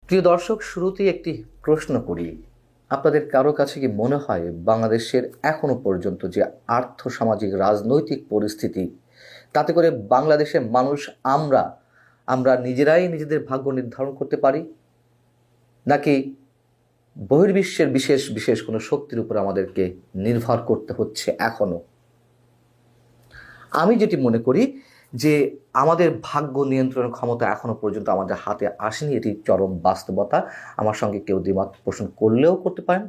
প্রিয় দর্শক, শুরুতেই একটি প্রশ্ন করি। আপনাদের কারো কাছে কি মনে হয় বাংলাদেশের এখনো পর্যন্ত যে আর্থসামাজিক রাজনৈতিক পরিস্থিতি, তাতে করে বাংলাদেশের মানুষ আমরা আমরা নিজেরাই নিজেদের ভাগ্য নির্ধারণ করতে পারি, নাকি বহির্বিশ্বের বিশেষ বিশেষ কোনো শক্তির উপর আমাদেরকে নির্ভর করতে হচ্ছে এখনো? আমি যেটি মনে করি যে আমাদের ভাগ্য নিয়ন্ত্রণের ক্ষমতা এখনো পর্যন্ত আমাদের হাতে আসেনি, এটি চরম বাস্তবতা। আমার সঙ্গে কেউ দ্বিমত পোষণ করলেও করতে পারেন,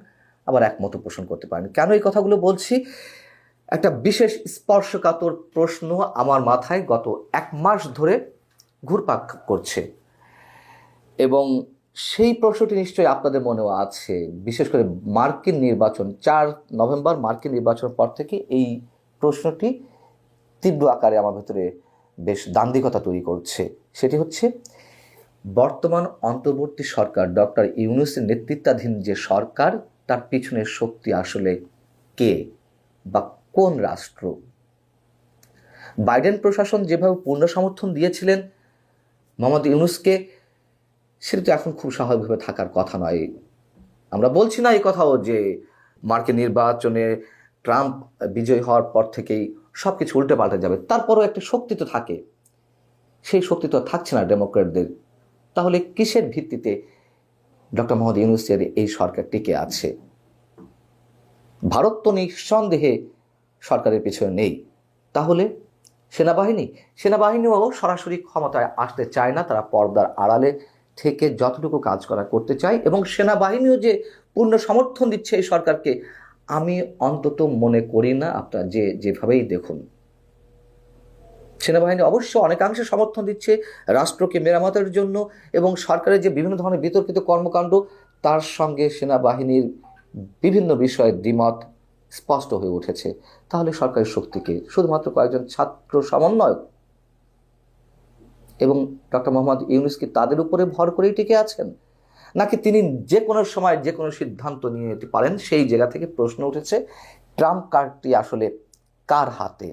আবার একমত পোষণ করতে পারেন। কেন এই কথাগুলো বলছি? একটা বিশেষ স্পর্শকাতর প্রশ্ন আমার মাথায় গত 1 মাস ধরে ঘুরপাক করছে, এবং সেই প্রশ্নটি নিশ্চয়ই আপনাদের মনেও আছে। বিশেষ করে মার্কিন নির্বাচন, 4 নভেম্বর মার্কিন নির্বাচনের পর থেকে এই প্রশ্নটি তীব্র আকারে আমার ভেতরে বেশ দান্দিকতা তৈরি করছে। সেটি হচ্ছে, বর্তমান অন্তর্বর্তী সরকার ডক্টর ইউনূসের নেতৃত্বাধীন যে সরকার, তার পিছনের শক্তি আসলে কে বা কোন রাষ্ট্র? বাইডেন প্রশাসন যেভাবে পূর্ণ সমর্থন দিয়েছিলেন মোহাম্মদ ইউনূসকে, সেটা তো এখন খুব স্বাভাবিকভাবে থাকার কথা নয়। আমরা বলছি না এই কথাও যে মার্কিন নির্বাচনে ট্রাম্প বিজয়ী হওয়ার পর থেকেই সব কিছু উল্টে পাল্টে যাবে, তারপরও একটা শক্তি তো থাকে। সেই শক্তি তো থাকছে না ডেমোক্র্যাটদের। তাহলে কিসের ভিত্তিতে ডক্টর মোহাম্মদ ইউনূসের এই সরকার টিকে আছে? ভারত তো নিঃসন্দেহে সরকারের পিছনে নেই। তাহলে সেনাবাহিনীও সরাসরি ক্ষমতায় আসতে চায় না, তারা পর্দার আড়ালে থেকে যতটুকু কাজ করা করতে চায়, এবং সেনাবাহিনীও যে পূর্ণ সমর্থন দিচ্ছে এই সরকারকে, আমি অন্তত মনে করি না। আপনারা যেভাবেই দেখুন, সেনাবাহিনী অবশ্য অনেকাংশে সমর্থন দিচ্ছে রাষ্ট্রকে মেরামতের জন্য, এবং সরকারের যে বিভিন্ন ধরনের বিতর্কিত কর্মকাণ্ড, তার সঙ্গে সেনাবাহিনীর বিভিন্ন বিষয়ে দ্বিমত স্পষ্ট হয়ে উঠেছে। তাহলে সরকারের শক্তিকে শুধুমাত্র কয়েকজন ছাত্র সমন্বয়ক এবং ডক্টর মোহাম্মদ ইউনূস কি তাদের উপরে ভর করেই টিকে আছেন, নাকি তিনি যে কোনো সময় যে কোনো সিদ্ধান্ত নিয়ে নিতে পারেন? সেই জায়গা থেকে প্রশ্ন উঠেছে, ট্রাম্প কার্ডটি আসলে কার হাতে?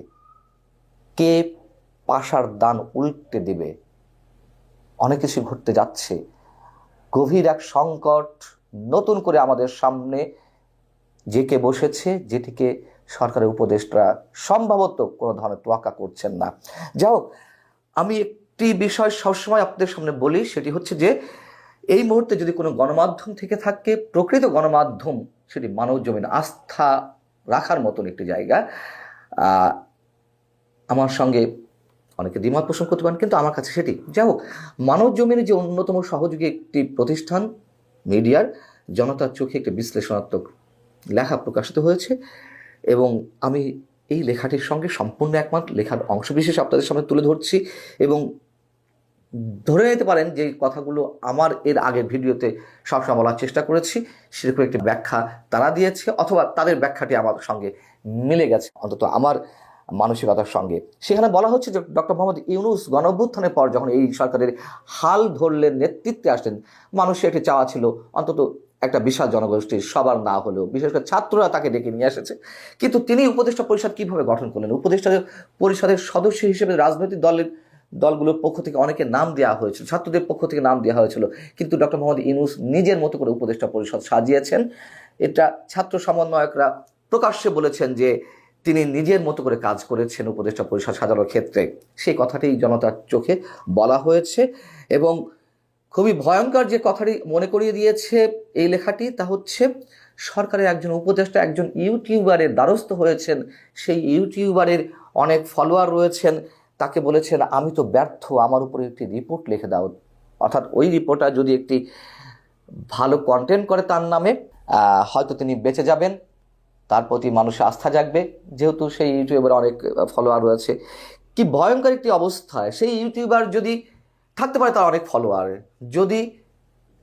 কে পাশার দান উল্টে দেবে? অনেক কিছু ঘটতে যাচ্ছে। গভীর এক সংকট নতুন করে আমাদের সামনে জেঁকে বসেছে, যেটিকে সরকারের উপদেষ্টারা সম্ভবত কোনো ধরনের তোয়াক্কা করছেন না। যাই হোক, আমি একটি বিষয় সবসময় আপনাদের সামনে বলি, সেটি হচ্ছে যে এই মুহূর্তে যদি কোনো গণমাধ্যম থেকে থাকে, প্রকৃত গণমাধ্যম, সেটি মানব জমিন আস্থা রাখার মতন একটি জায়গা। আমার সঙ্গে অনেকে দ্বিমত পোষণ করতে পারেন, কিন্তু আমার কাছে সেটি, যাই হোক, মানব জমিনের যে অন্যতম সহযোগী একটি প্রতিষ্ঠান মিডিয়ার জনতার চোখে একটি বিশ্লেষণাত্মক লেখা প্রকাশিত হয়েছে, এবং আমি এই লেখাটির সঙ্গে সম্পূর্ণ একমত। লেখার অংশবিশেষ আপনাদের সামনে তুলে ধরছি, এবং ধরে নিতে পারেন যে কথাগুলো আমার এর আগের ভিডিওতে সবসময় বলার চেষ্টা করেছি, সেরকম একটি ব্যাখ্যা তারা দিয়েছে, অথবা তাদের ব্যাখ্যাটি আমার সঙ্গে মিলে গেছে, অন্তত আমার মানসিকতার সঙ্গে। সেখানে বলা হচ্ছে যে ডক্টর মোহাম্মদ ইউনূস গণঅভ্যুত্থানের পর যখন এই সরকারের হাল ধরলেন, নেতৃত্বে আসলেন, মানুষের একটি চাওয়া ছিল অন্তত একটা বিশাল জনগোষ্ঠীর, সবার না হলেও বিশেষ করে ছাত্ররা তাকে ডেকে নিয়ে এসেছে। কিন্তু তিনি উপদেষ্টা পরিষদ কিভাবে গঠন করলেন? উপদেষ্টা পরিষদের সদস্য হিসেবে রাজনৈতিক দলগুলোর পক্ষ থেকে অনেকে নাম দেওয়া হয়েছিল, ছাত্রদের পক্ষ থেকে নাম দেওয়া হয়েছিল, কিন্তু ডক্টর মোহাম্মদ ইউনূস নিজের মতো করে উপদেষ্টা পরিষদ সাজিয়েছেন। এটা ছাত্র সমন্বয়করা প্রকাশ্যে বলেছেন যে তিনি নিজের মতো করে কাজ করেছেন উপদেষ্টা পরিষদ সাজানোর ক্ষেত্রে। সেই কথাটি জনতার চোখে বলা হয়েছে, এবং খুবই ভয়ঙ্কর যে কথাটি মনে করিয়ে দিয়েছে এই লেখাটি, তা হচ্ছে সরকারের একজন উপদেষ্টা একজন ইউটিউবারের দ্বারস্থ হয়েছেন। সেই ইউটিউবারের অনেক ফলোয়ার রয়েছেন, তাকে বলেছেন আমি তো ব্যর্থ, আমার উপরে একটি রিপোর্ট লিখে দাও। অর্থাৎ ওই রিপোর্টার যদি একটি ভালো কন্টেন্ট করে তার নামে, হয়তো তিনি বেঁচে যাবেন, তার প্রতি মানুষের আস্থা জাগবে, যেহেতু সেই ইউটিউবের অনেক ফলোয়ার রয়েছে। কি ভয়ঙ্কর একটি অবস্থায় সেই ইউটিউবার যদি থাকতে পারে, তার অনেক ফলোয়ার, যদি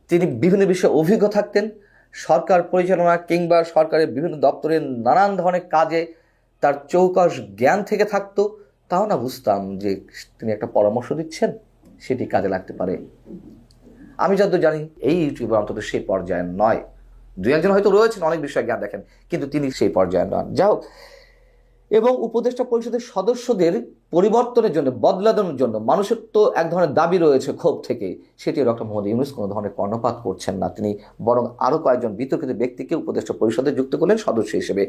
তিনি বিভিন্ন বিষয়ে অভিজ্ঞ থাকতেন, সরকার পরিচালনা কিংবা সরকারের বিভিন্ন দপ্তরের নানান ধরনের কাজে তার চৌকস জ্ঞান থেকে থাকতো, তাও না বুঝতাম যে তিনি একটা পরামর্শ দিচ্ছেন, সেটি কাজে লাগতে পারে। আমি যতদূর জানি এই ইউটিউবার অন্তত সেই পর্যায়ে নয়। 2-1 হয়তো রয়েছেন অনেক বিষয়ে জ্ঞান দেখেন, কিন্তু তিনি সেই পর্যায়ে নন। যাই হোক, এবং উপদেষ্টা পরিষদের সদস্যদের পরিবর্তনের জন্য, বদলানোর জন্য মানুষের তো এক ধরনের দাবি রয়েছে ক্ষোভ থেকে, সেটি ডক্টর মোহাম্মদ ইউনূস কোনো ধরনের কর্ণপাত করছেন না। তিনি বরং আরও কয়েকজন বিতর্কিত ব্যক্তিকে উপদেষ্টা পরিষদে যুক্ত করলেন সদস্য হিসেবে।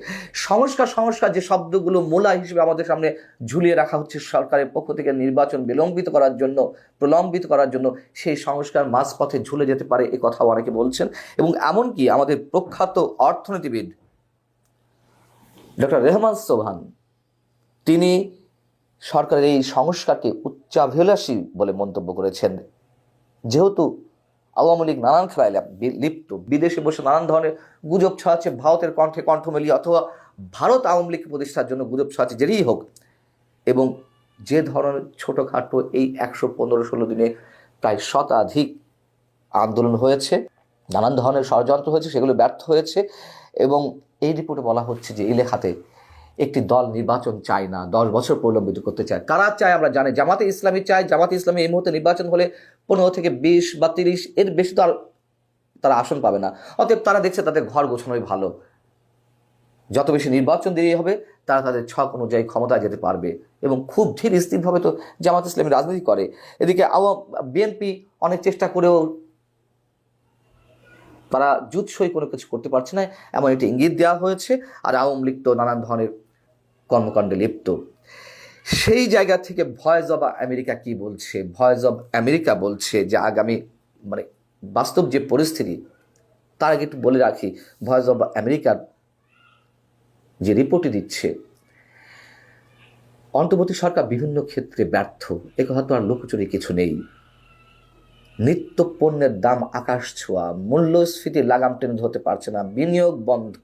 সংস্কার যে শব্দগুলো মূলা হিসেবে আমাদের সামনে ঝুলিয়ে রাখা হচ্ছে সরকারের পক্ষ থেকে নির্বাচন প্রলম্বিত করার জন্য, সেই সংস্কার মাঝপথে ঝুলে যেতে পারে এ কথাও অনেকে বলছেন। এবং এমনকি আমাদের প্রখ্যাত অর্থনীতিবিদ ডক্টর রেহমান সোবহান, তিনি সরকারের এই সংস্কারকে উচ্চাভিলাষী বলে মন্তব্য করেছেন। যেহেতু আওয়ামী লীগ নানান খেলায় লিপ্ত, বিদেশে বসে নানান ধরনের গুজব ছড়াচ্ছে, ভারতের কণ্ঠে কণ্ঠ মিলিয়ে, অথবা ভারত আওয়ামী লীগ প্রতিষ্ঠার জন্য গুজব ছড়াচ্ছে, যেটাই হোক, এবং যে ধরনের ছোটোখাটো এই 115-16 দিনে প্রায় শতাধিক আন্দোলন হয়েছে, নানান ধরনের ষড়যন্ত্র হয়েছে, সেগুলো ব্যর্থ হয়েছে। এবং এই রিপোর্টে বলা হচ্ছে যে এই লেখাতে একটি দল নির্বাচন চায় না, 10 বছর প্রলম্বিত করতে চায়। কারা চায় আমরা জানি। জামাতে ইসলামী চায়। জামাতে ইসলামী এই মুহূর্তে নির্বাচন হলে 15 থেকে 20 বা 30 এর বেশি তো আর তারা আসন পাবে না। অতএব তারা দেখছে তাদের ঘর গোছানোই ভালো, যত বেশি নির্বাচন দেরি হবে তারা তাদের ছক অনুযায়ী ক্ষমতায় যেতে পারবে, এবং খুব ধীর স্থিরভাবে তো জামাত ইসলামী রাজনীতি করে। এদিকে বিএনপি অনেক চেষ্টা করেও তারা জুৎসই কোনো কিছু করতে পারছে না, এমন একটি ইঙ্গিত দেওয়া হয়েছে। আর আওয়ামী লীগ তো নানান ধরনের কর্মকাণ্ডে লিপ্ত। সেই জায়গা থেকে ভয়েস অব আমেরিকা কি বলছে? ভয়েস অব আমেরিকা বলছে যে আগামী বাস্তব যে পরিস্থিতি, তার আগে একটু বলে রাখি, ভয়েস অব আমেরিকার যে রিপোর্টটি দিচ্ছে, অন্তর্বর্তী সরকার বিভিন্ন ক্ষেত্রে ব্যর্থ, এ কথা তো আর লুকোচুরি কিছু নেই। নিত্য পণ্যের দাম আকাশ ছোঁয়া, মূল্যস্ফীতি লাগাম টেনে ধরতে পারছে না, বিনিয়োগ বন্ধ,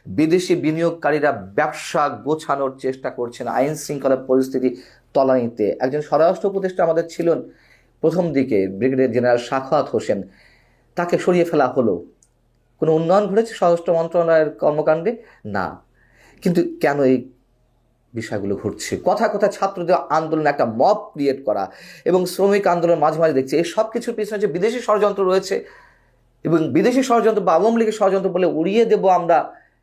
বিদেশি বিনিয়োগকারীরা ব্যবসা গোছানোর চেষ্টা করছেন, আইন শৃঙ্খলা পরিস্থিতি তলানিতে। একজন স্বরাষ্ট্র উপদেষ্টা আমাদের ছিলেন প্রথম দিকে, ব্রিগেডিয়ার জেনারেল সাখাওয়াত হোসেন, তাকে সরিয়ে ফেলা হলো। কোনো উন্নয়ন ঘটেছে স্বরাষ্ট্র মন্ত্রণালয়ের কর্মকাণ্ডে? না। কিন্তু কেন এই বিষয়গুলো ঘটছে? কথা ছাত্রদের আন্দোলন, একটা মব ক্রিয়েট করা এবং শ্রমিক আন্দোলন মাঝে মাঝে দেখছে, এই সব কিছুর পিছনে যে বিদেশি ষড়যন্ত্র রয়েছে, এবং বিদেশি ষড়যন্ত্র বা আওয়ামী লীগের ষড়যন্ত্র বলে উড়িয়ে দেব আমরা,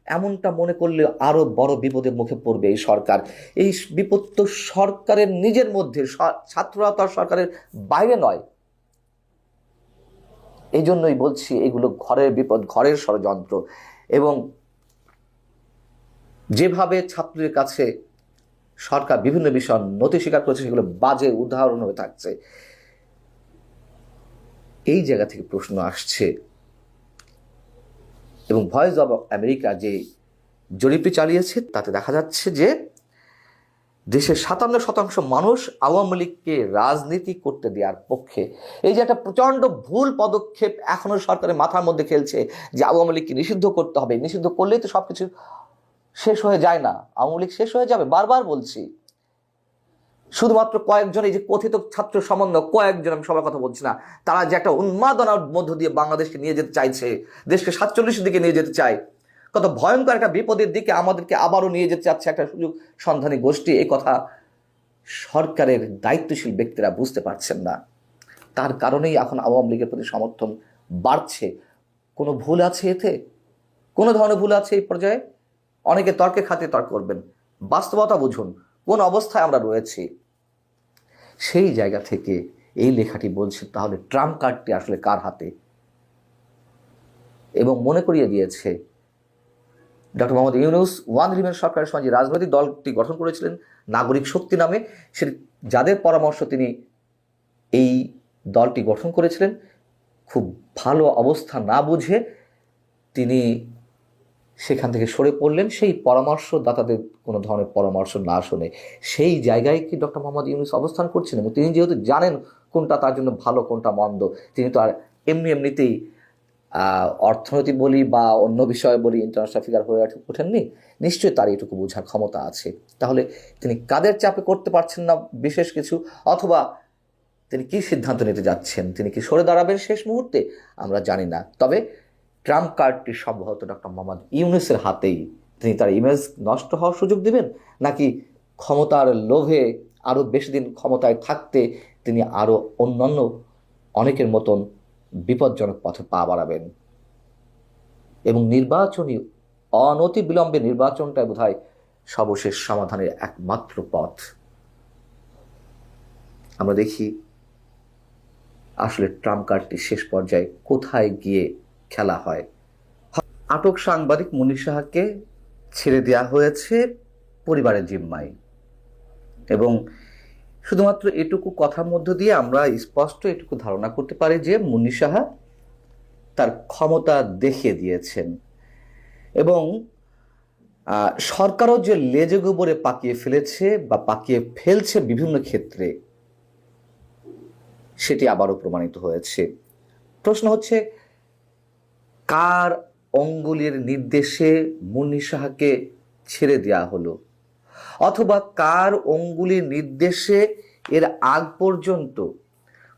এমনটা মনে করলে আরো বড় বিপদের মুখে পড়বে এই সরকার। এই বিপদ তো সরকারের নিজের মধ্যে, ছাত্ররা তো আর সরকারের বাইরে নয়। এই জন্যই বলছি এগুলো ঘরের বিপদ, ঘরের ষড়যন্ত্র। এবং যেভাবে ছাত্রদের কাছে সরকার বিভিন্ন বিষয় নথি স্বীকার করেছে, সেগুলো বাজে উদাহরণ হয়ে থাকছে। এই জায়গা থেকে প্রশ্ন আসছে। এবং ভয়েস অব আমেরিকা যে জরিপটি চালিয়েছে, তাতে দেখা যাচ্ছে যে দেশের 57% মানুষ আওয়ামী লীগকে রাজনীতি করতে দেওয়ার পক্ষে। এই যে একটা প্রচণ্ড ভুল পদক্ষেপ এখনো সরকারের মাথার মধ্যে খেলছে যে আওয়ামী লীগকে নিষিদ্ধ করতে হবে, নিষিদ্ধ করলেই তো সবকিছু শেষ হয়ে যায় না, আওয়ামী লীগ শেষ হয়ে যাবে। বারবার বলছি, শুধুমাত্র কয়েকজন, এই যে কথিত ছাত্র সমন্বয় কয়েকজন, আমি সবার কথা বলছি না, তারা যে একটা উন্মাদনার মধ্য দিয়ে বাংলাদেশকে নিয়ে যেতে চাইছে, দেশকে 47-এর দিকে নিয়ে যেতে চায়, কত ভয়ঙ্কর একটা বিপদের দিকে আমাদেরকে আবারও নিয়ে যেতে চাচ্ছে একটা সুযোগ সন্ধানী গোষ্ঠী। এই কথা সরকারের দায়িত্বশীল ব্যক্তিরা বুঝতে পারছেন না। তার কারণেই এখন আওয়ামী লীগের প্রতি সমর্থন বাড়ছে। কোনো ভুল আছে এতে? কোনো ধরনের ভুল আছে এই পর্যায়ে? অনেকে তর্কে খাতে তর্ক করবেন, বাস্তবতা বুঝুন কোন অবস্থায় আমরা রয়েছি। সেই জায়গা থেকে এই লেখাটি বলছে তাহলে ট্রাম্প কার্ডটি আসলে কার হাতে, এবং মনে করিয়ে দিয়েছে doctor Mohammad Yunus one remain সরকারের সময় যে রাজনৈতিক দলটি গঠন করেছিলেন নাগরিক শক্তি নামে, সে যাদের পরামর্শ তিনি এই দলটি গঠন করেছিলেন, খুব ভালো অবস্থা না বুঝে তিনি সেখান থেকে সরে পড়লেন, সেই পরামর্শদাতাদের কোনো ধরনের পরামর্শ না শুনে। সেই জায়গায় কি ডক্টর মোহাম্মদ ইউনূস অবস্থান করছেন? এবং তিনি যেহেতু জানেন কোনটা তার জন্য ভালো কোনটা মন্দ, তিনি তো আর এমনিতেই অর্থনীতি বলি বা অন্য বিষয় বলি ইন্টারন্যাশনাল ফিগার হয়ে ওঠেননি, নিশ্চয়ই তার এইটুকু বোঝার ক্ষমতা আছে। তাহলে তিনি কাদের চাপে করতে পারছেন না বিশেষ কিছু, অথবা তিনি কি সিদ্ধান্ত নিতে যাচ্ছেন, তিনি কি সরে দাঁড়াবেন শেষ মুহূর্তে, আমরা জানি না। তবে ট্রাম্প কার্ডটি সম্ভবত ডক্টর মোহাম্মদ ইউনূসের হাতেই। তিনি তার ইমেজ নষ্ট হওয়ার সুযোগ দেবেন, নাকি ক্ষমতার লোভে আরও বেশি দিন ক্ষমতায় থাকতে তিনি আরও অন্যান্য অনেকের মতন বিপজ্জনক পথে পা বাড়াবেন। এবং নির্বাচনী অনতি বিলম্বে নির্বাচনটাই বোধহয় সর্বশেষ সমাধানের একমাত্র পথ। আমরা দেখি আসলে ট্রাম্প কার্ডটি শেষ পর্যায়ে কোথায় গিয়ে খেলা হয়। আটক সাংবাদিক মুন্নী সাহাকে ছেড়ে দেওয়া হয়েছে পরিবারের জিম্মায়, এবং শুধুমাত্র এটুকু কথার মধ্য দিয়ে আমরা স্পষ্ট এটুকু ধারণা করতে পারি যে মুন্নী সাহা তার ক্ষমতা দেখিয়ে দিয়েছেন, এবং সরকারও যে লেজে গোবরে পাকিয়ে ফেলেছে বা পাকিয়ে ফেলছে বিভিন্ন ক্ষেত্রে, সেটি আবারও প্রমাণিত হয়েছে। প্রশ্ন হচ্ছে, কার অঙ্গুলির নির্দেশে মুন্নী সাহাকে ছেড়ে দেওয়া হলো, অথবা কার অঙ্গুলির নির্দেশে এর আগ পর্যন্ত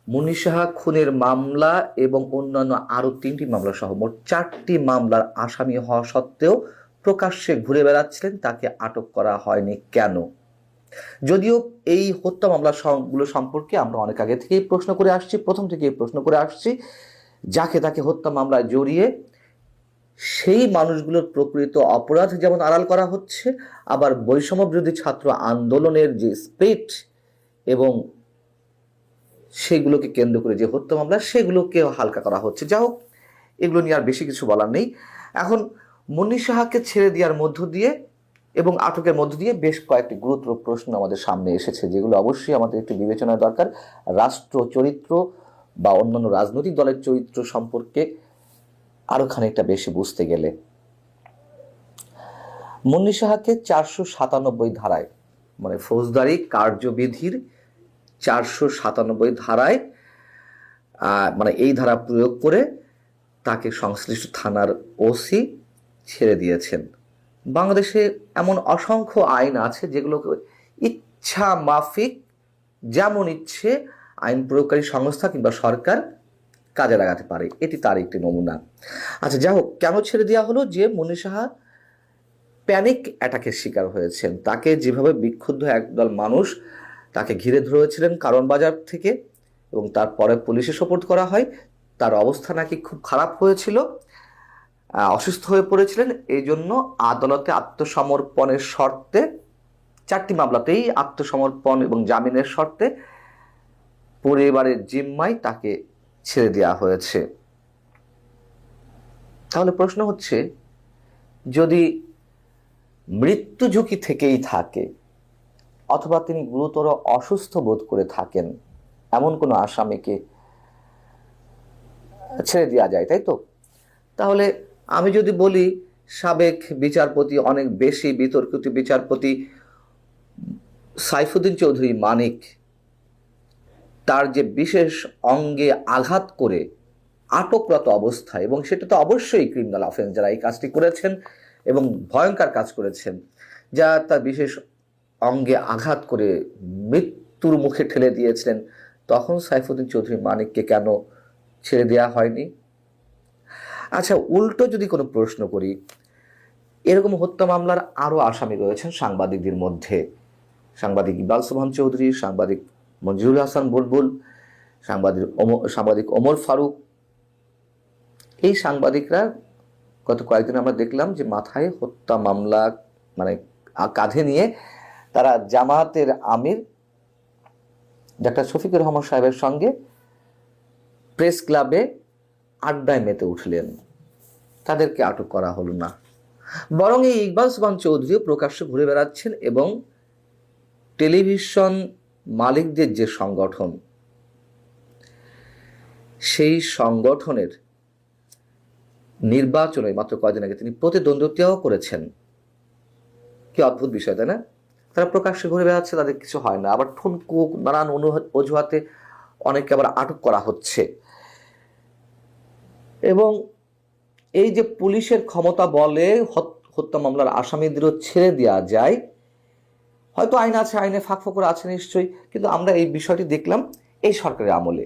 মুন্নী সাহা খুনের মামলা এবং অন্যান্য আরো 3টি মামলা সহ মোট 4টি মামলার আসামি হওয়া সত্ত্বেও প্রকাশ্যে ঘুরে বেড়াচ্ছিলেন, তাকে আটক করা হয়নি কেন? যদিও এই হত্যা মামলাগুলো সম্পর্কে আমরা অনেক আগে থেকেই প্রশ্ন করে আসছি, প্রথম থেকেই প্রশ্ন করে আসছি, যাকে তাকে হত্যা মামলায় জড়িয়ে সেই মানুষগুলোর প্রকৃত অপরাধ যেমন আড়াল করা হচ্ছে, আবার বৈষম্য বিরোধী ছাত্র আন্দোলনের যে স্পিরিট এবং সেগুলোকে কেন্দ্র করে যে হত্যা মামলা, সেগুলোকেও হালকা করা হচ্ছে। যা হোক, এগুলো নিয়ে আর বেশি কিছু বলার নেই। এখন মুন্নী সাহাকে ছেড়ে দেওয়ার মধ্য দিয়ে এবং আটকের মধ্য দিয়ে বেশ কয়েকটি গুরুত্ব প্রশ্ন আমাদের সামনে এসেছে, যেগুলো অবশ্যই আমাদের একটু বিবেচনার দরকার। রাষ্ট্র চরিত্র বা অন্যান্য রাজনৈতিক দলের চরিত্র সম্পর্কে আরো খানিকটা বেশি বুঝতে গেলে, মুন্নী সাহাকে 497 ধারায়, মানে ফৌজদারি কার্যবিধির 497 ধারায়, মানে এই ধারা প্রয়োগ করে তাকে সংশ্লিষ্ট থানার ওসি ছেড়ে দিয়েছেন। বাংলাদেশে এমন অসংখ্য আইন আছে যেগুলোকে ইচ্ছা মাফিক যেমন ইচ্ছে আইন প্রয়োগকারী সংস্থা কিংবা সরকার কাজে লাগাতে পারে, এটি তার একটি নমুনা। আচ্ছা, যা হোক, কেন ছেড়ে দেওয়া হলো? যে মুন্নী সাহা প্যানিক অ্যাটাকের শিকার হয়েছেন, তাকে যেভাবে বিক্ষুব্ধ একদল মানুষ তাকে ঘিরে ধরেছিলেন কারণ বাজার থেকে, এবং তারপরে পুলিশে সোপর্দ করা হয়। তার অবস্থা নাকি খুব খারাপ হয়েছিল, অসুস্থ হয়ে পড়েছিলেন। এই জন্য আদালতে আত্মসমর্পণের শর্তে 4টি মামলাতেই আত্মসমর্পণ এবং জামিনের শর্তে পরিবারের জিম্মায় তাকে ছেড়ে দেওয়া হয়েছে। তাহলে প্রশ্ন হচ্ছে, যদি মৃত্যু ঝুঁকি থেকেই থাকে অথবা তিনি গুরুতর অসুস্থ বোধ করে থাকেন, এমন কোনো আসামিকে ছেড়ে দেওয়া যায়, তাই তো? তাহলে আমি যদি বলি, সাবেক বিচারপতি, অনেক বেশি বিতর্কিত বিচারপতি সাইফুদ্দিন চৌধুরী মানিক, তার যে বিশেষ অঙ্গে আঘাত করে আটকরত অবস্থায়, এবং সেটা তো অবশ্যই ক্রিমিনাল অফেন্স, যারা এই কাজটি করেছেন এবং ভয়ঙ্কর কাজ করেছেন, যা তার বিশেষ অঙ্গে আঘাত করে মৃত্যুর মুখে ঠেলে দিয়েছিলেন, তখন সাইফুদ্দিন চৌধুরী মানিককে কেন ছেড়ে দেওয়া হয়নি? আচ্ছা, উল্টো যদি কোনো প্রশ্ন করি, এরকম হত্যা মামলার আরো আসামি রয়েছেন সাংবাদিকদের মধ্যে। সাংবাদিক ইকবাল সোবহান চৌধুরী, সাংবাদিক মঞ্জুরুল হাসান বুলবুল, সাংবাদিক ওমর ফারুক। এই সাংবাদিকরা গত কয়েকদিন আমরা দেখলাম যে মাথায় হত্যা মামলা, মানে কাঁধে নিয়ে তারা জামায়াতের আমির ডাক্তার শফিকুর রহমান সাহেবের সঙ্গে প্রেস ক্লাবে আড্ডায় মেতে উঠলেন। তাদেরকে আটক করা হলো না, বরং এই ইকবাল সোবহান চৌধুরীও প্রকাশ্যে ঘুরে বেড়াচ্ছেন এবং টেলিভিশন মালিকদের যে সংগঠন, সেই সংগঠনের নির্বাচনে মাত্র কয়েকদিন আগে তিনি প্রতিদ্বন্দ্বিতাও করেছেন। কি অদ্ভুত বিষয়, তাই না? তারা প্রকাশ্যে ঘুরে বেড়াচ্ছে, তাদের কিছু হয় না, আবার ঠুনকো নানান অজুহাতে অনেককে আবার আটক করা হচ্ছে। এবং এই যে পুলিশের ক্ষমতা বলে হত্যা মামলার আসামিদেরও ছেড়ে দেওয়া যায়, হয়তো আইন আছে, আইনে ফাঁক ফোকর আছে নিশ্চয়ই, কিন্তু আমরা এই বিষয়টি দেখলাম এই সরকারের আমলে।